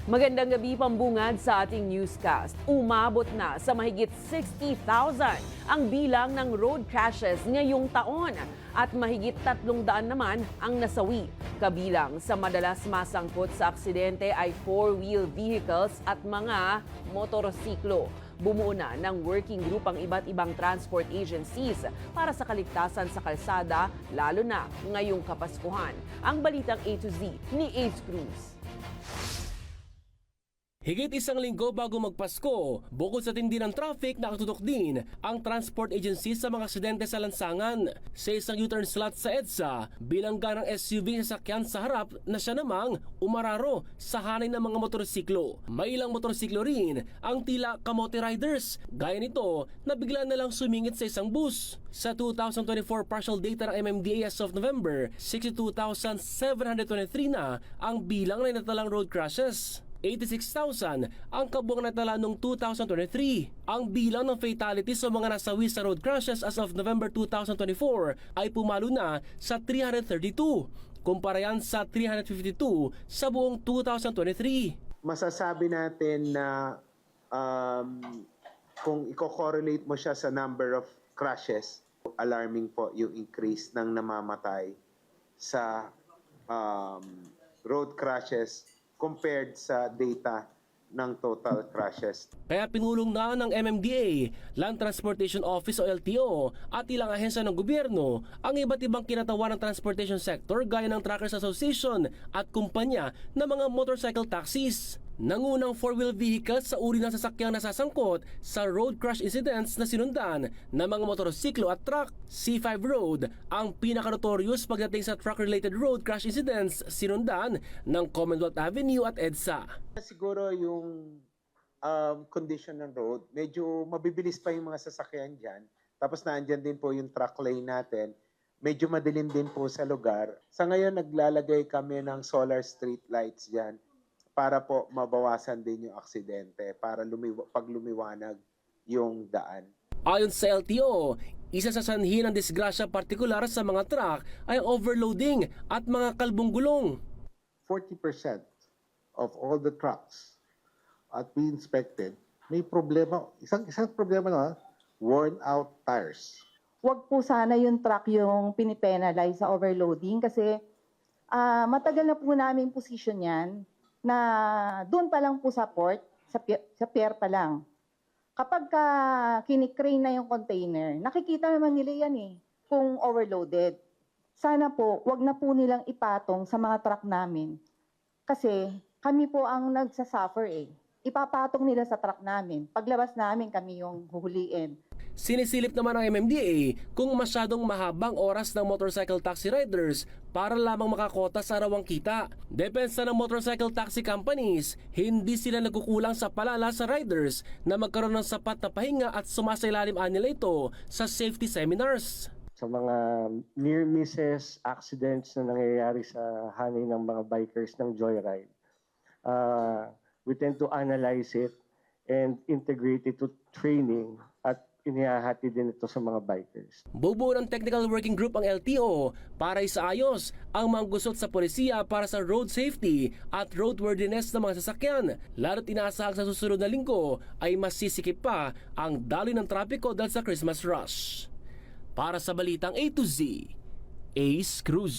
Magandang gabi pambungad sa ating newscast. Umabot na sa mahigit 60,000 ang bilang ng road crashes ngayong taon at mahigit 300 naman ang nasawi. Kabilang sa madalas masangkot sa aksidente ay four-wheel vehicles at mga motorsiklo. Bumuo na ng working group ang iba't ibang transport agencies para sa kaligtasan sa kalsada, lalo na ngayong Kapaskuhan. Ang balitang A to Z ni Ace Cruz. Higit isang linggo bago magpasko, bukod sa tindi ng traffic, nakatutok din ang transport agency sa mga aksidente sa lansangan. Sa isang U-turn slot sa EDSA, bilangga ng SUV sa sasakyan sa harap na siya namang umararo sa hanay ng mga motorsiklo. May ilang motorsiklo rin ang tila kamote riders. Gaya nito na bigla na lang sumingit sa isang bus. Sa 2024 partial data ng MMDA as of November, 62,723 na ang bilang na natalang road crashes. 86,000 ang kabuang natala noong 2023. Ang bilang ng fatalities o mga nasawi sa road crashes as of November 2024 ay pumalo na sa 332, kumpara yan sa 352 sa buong 2023. Masasabi natin na kung i-correlate mo siya sa number of crashes, alarming po yung increase ng namamatay sa road crashes compared sa data ng total crashes. Kaya pinulong na ng MMDA, Land Transportation Office o LTO at ilang ahensya ng gobyerno ang iba't ibang kinatawan ng transportation sector gaya ng Truckers Association at kumpanya ng mga motorcycle taxis. Nangunang four-wheel vehicles sa uri ng sasakyang nasasangkot sa road crash incidents na sinundan ng mga motorsiklo at truck. C5 Road ang pinaka-notorious pagdating sa truck-related road crash incidents sinundan ng Commonwealth Avenue at EDSA. Siguro yung condition ng road, medyo mabibilis pa yung mga sasakyan dyan. Tapos naandyan din po yung truck lane natin. Medyo madilim din po sa lugar. Sa ngayon, naglalagay kami ng solar street lights dyan para po mabawasan din yung aksidente, para pag lumiwanag yung daan. Ayon sa LTO, isa sa sanhi ng disgrasya partikular sa mga truck ay overloading at mga kalbong gulong. 40% of all the trucks at we inspected, may problema. Isang problema na, worn out tires. Huwag po sana yung truck yung pinipenalize sa overloading kasi matagal na po namin position yan na doon pa lang po sa port, sa pier pa lang. Kapag kinikrane na yung container, nakikita naman nila yan kung overloaded. Sana po, wag na po nilang ipatong sa mga truck namin. Kasi kami po ang nagsasuffer Ipapatong nila sa truck namin. Paglabas namin, kami yung huhuliin. Sinisilip naman ng MMDA kung masyadong mahabang oras ng motorcycle taxi riders para lamang makakota sa arawang kita. Depensa ng motorcycle taxi companies, hindi sila nagkukulang sa palala sa riders na magkaroon ng sapat na pahinga at sumasailalim nila ito sa safety seminars. Sa mga near misses, accidents na nangyayari sa hanay ng mga bikers ng joyride, we tend to analyze it and integrate it to training at inihahati din ito sa mga bikers. Bubuo ng technical working group ang LTO para isaayos ang mga gusot sa polisiya para sa road safety at roadworthiness ng mga sasakyan. Lalo't inaasahang sa susunod na linggo ay masisikip pa ang daloy ng trapiko dahil sa Christmas rush. Para sa balitang A to Z, Ace Cruz.